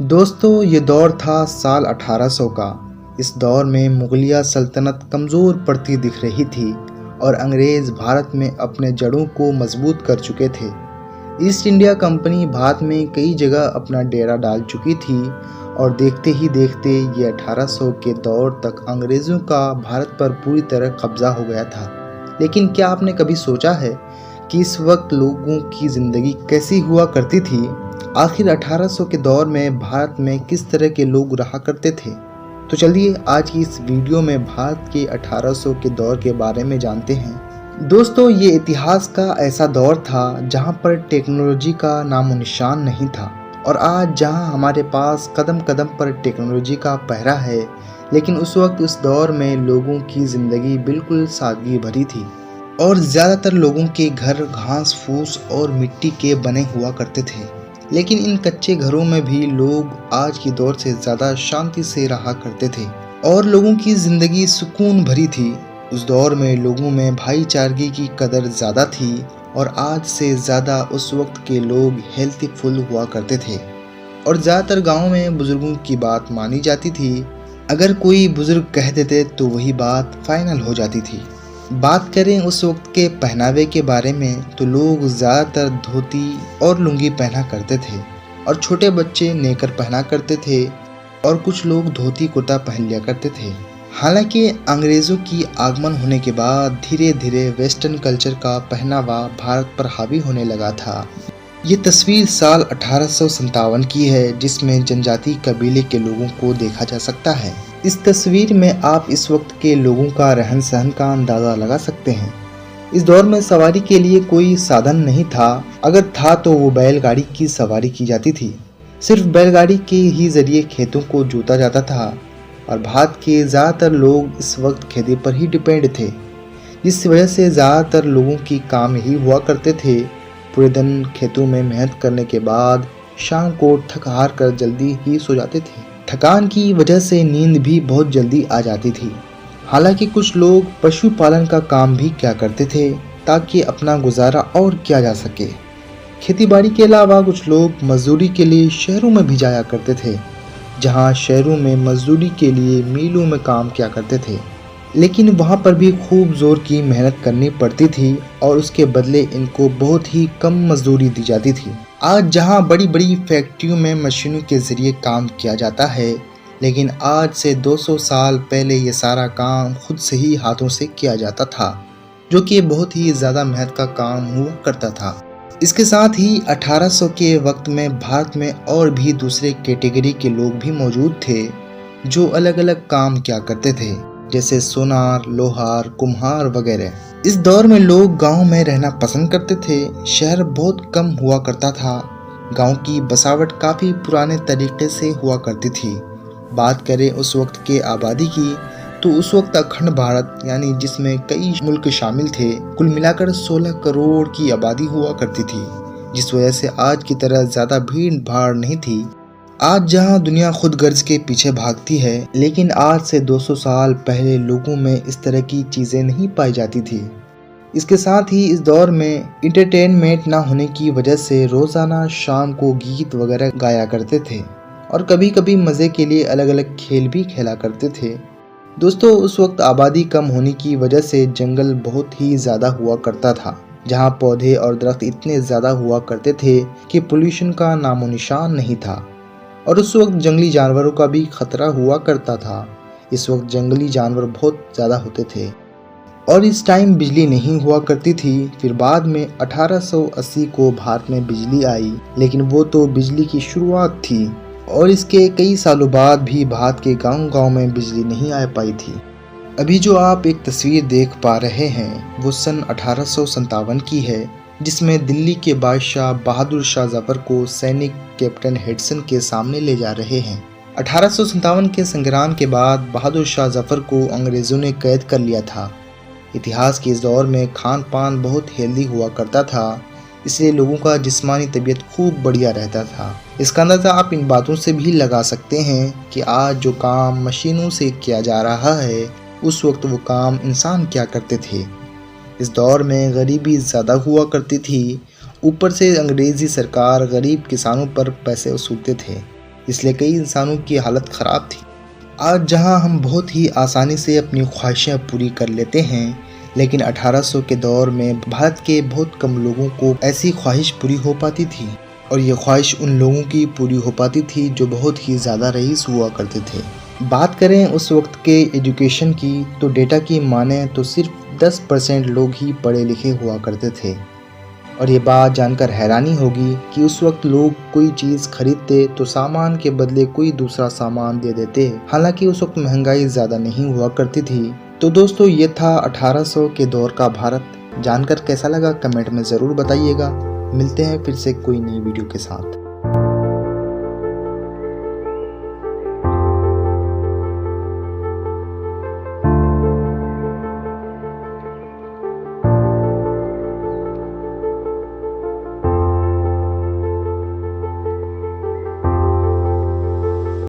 दोस्तों ये दौर था साल 1800 का। इस दौर में मुगलिया सल्तनत कमज़ोर पड़ती दिख रही थी और अंग्रेज़ भारत में अपने जड़ों को मजबूत कर चुके थे। ईस्ट इंडिया कंपनी भारत में कई जगह अपना डेरा डाल चुकी थी और देखते ही देखते ये 1800 के दौर तक अंग्रेज़ों का भारत पर पूरी तरह कब्ज़ा हो गया था। लेकिन क्या आपने कभी सोचा है कि इस वक्त लोगों की ज़िंदगी कैसी हुआ करती थी? आखिर 1800 के दौर में भारत में किस तरह के लोग रहा करते थे? तो चलिए आज की इस वीडियो में भारत के 1800 के दौर के बारे में जानते हैं। दोस्तों ये इतिहास का ऐसा दौर था जहां पर टेक्नोलॉजी का नामो निशान नहीं था और आज जहां हमारे पास कदम कदम पर टेक्नोलॉजी का पहरा है, लेकिन उस वक्त उस दौर में लोगों की ज़िंदगी बिल्कुल सादगी भरी थी और ज़्यादातर लोगों के घर घास फूस और मिट्टी के बने हुआ करते थे। लेकिन इन कच्चे घरों में भी लोग आज की दौर से ज़्यादा शांति से रहा करते थे और लोगों की ज़िंदगी सुकून भरी थी। उस दौर में लोगों में भाईचारगी की कदर ज़्यादा थी और आज से ज़्यादा उस वक्त के लोग हेल्थफुल हुआ करते थे और ज़्यादातर गाँव में बुज़ुर्गों की बात मानी जाती थी। अगर कोई बुज़ुर्ग कह देते तो वही बात फाइनल हो जाती थी। बात करें उस वक्त के पहनावे के बारे में तो लोग ज़्यादातर धोती और लुंगी पहना करते थे और छोटे बच्चे नेकर पहना करते थे और कुछ लोग धोती कुर्ता पहन लिया करते थे। हालांकि अंग्रेज़ों की आगमन होने के बाद धीरे धीरे वेस्टर्न कल्चर का पहनावा भारत पर हावी होने लगा था। ये तस्वीर साल 1857 की है जिसमें जनजाति कबीले के लोगों को देखा जा सकता है। इस तस्वीर में आप इस वक्त के लोगों का रहन सहन का अंदाज़ा लगा सकते हैं। इस दौर में सवारी के लिए कोई साधन नहीं था, अगर था तो वो बैलगाड़ी की सवारी की जाती थी। सिर्फ बैलगाड़ी के ही जरिए खेतों को जोता जाता था और भारत के ज़्यादातर लोग इस वक्त खेती पर ही डिपेंड थे, जिस वजह से ज़्यादातर लोगों की काम यही हुआ करते थे। पूरे दिन खेतों में मेहनत करने के बाद शाम को थक हार कर जल्दी ही सो जाते थे। थकान की वजह से नींद भी बहुत जल्दी आ जाती थी। हालांकि कुछ लोग पशुपालन का काम भी किया करते थे ताकि अपना गुजारा और किया जा सके। खेतीबाड़ी के अलावा कुछ लोग मजदूरी के लिए शहरों में भी जाया करते थे, जहां शहरों में मजदूरी के लिए मीलों में काम किया करते थे, लेकिन वहां पर भी खूब जोर की मेहनत करनी पड़ती थी और उसके बदले इनको बहुत ही कम मजदूरी दी जाती थी। आज जहां बड़ी बड़ी फैक्ट्रियों में मशीनों के ज़रिए काम किया जाता है, लेकिन आज से 200 साल पहले ये सारा काम खुद से ही हाथों से किया जाता था, जो कि बहुत ही ज़्यादा मेहनत का काम हुआ करता था। इसके साथ ही 1800 के वक्त में भारत में और भी दूसरे कैटेगरी के लोग भी मौजूद थे जो अलग अलग काम किया करते थे, जैसे सोनार, लोहार, कुम्हार वगैरह। इस दौर में लोग गांव में रहना पसंद करते थे, शहर बहुत कम हुआ करता था। गांव की बसावट काफ़ी पुराने तरीके से हुआ करती थी। बात करें उस वक्त के आबादी की तो उस वक्त अखंड भारत यानी जिसमें कई मुल्क शामिल थे, कुल मिलाकर 16 करोड़ की आबादी हुआ करती थी, जिस वजह से आज की तरह ज़्यादा भीड़ भाड़ नहीं थी। आज जहां दुनिया खुद गर्ज के पीछे भागती है, लेकिन आज से 200 साल पहले लोगों में इस तरह की चीज़ें नहीं पाई जाती थी। इसके साथ ही इस दौर में इंटरटेनमेंट ना होने की वजह से रोज़ाना शाम को गीत वगैरह गाया करते थे और कभी कभी मज़े के लिए अलग अलग खेल भी खेला करते थे। दोस्तों उस वक्त आबादी कम होने की वजह से जंगल बहुत ही ज़्यादा हुआ करता था, जहाँ पौधे और दरख्त इतने ज़्यादा हुआ करते थे कि पोल्यूशन का नामो निशान नहीं था और उस वक्त जंगली जानवरों का भी खतरा हुआ करता था। इस वक्त जंगली जानवर बहुत ज़्यादा होते थे और इस टाइम बिजली नहीं हुआ करती थी। फिर बाद में 1880 को भारत में बिजली आई, लेकिन वो तो बिजली की शुरुआत थी और इसके कई सालों बाद भी भारत के गांव-गांव में बिजली नहीं आ पाई थी। अभी जो आप एक तस्वीर देख पा रहे हैं वो सन 1857 की है, जिसमें दिल्ली के बादशाह बहादुर शाह जफर को सैनिक कैप्टन हेडसन के सामने ले जा रहे हैं। 1857 के संग्राम के बाद बहादुर शाह जफर को अंग्रेज़ों ने कैद कर लिया था। इतिहास के इस दौर में खान पान बहुत हेल्दी हुआ करता था, इसलिए लोगों का जिस्मानी तबीयत खूब बढ़िया रहता था। इसका अंदाज़ा आप इन बातों से भी लगा सकते हैं कि आज जो काम मशीनों से किया जा रहा है, उस वक्त वो काम इंसान क्या करते थे। इस दौर में गरीबी ज़्यादा हुआ करती थी, ऊपर से अंग्रेज़ी सरकार गरीब किसानों पर पैसे वसूलते थे। इसलिए कई इंसानों की हालत ख़राब थी। आज जहां हम बहुत ही आसानी से अपनी ख्वाहिशें पूरी कर लेते हैं, लेकिन 1800 के दौर में भारत के बहुत कम लोगों को ऐसी ख्वाहिश पूरी हो पाती थी, और ये ख्वाहिश उन लोगों की पूरी हो पाती थी जो बहुत ही ज़्यादा रईस हुआ करते थे। बात करें उस वक्त के एजुकेशन की, तो डेटा की माने तो सिर्फ 10% लोग ही पढ़े लिखे हुआ करते थे। और ये बात जानकर हैरानी होगी कि उस वक्त लोग कोई चीज़ खरीदते तो सामान के बदले कोई दूसरा सामान दे देते। हालांकि उस वक्त महंगाई ज़्यादा नहीं हुआ करती थी। तो दोस्तों, ये था 1800 के दौर का भारत। जानकर कैसा लगा कमेंट में ज़रूर बताइएगा। मिलते हैं फिर से कोई नई वीडियो के साथ।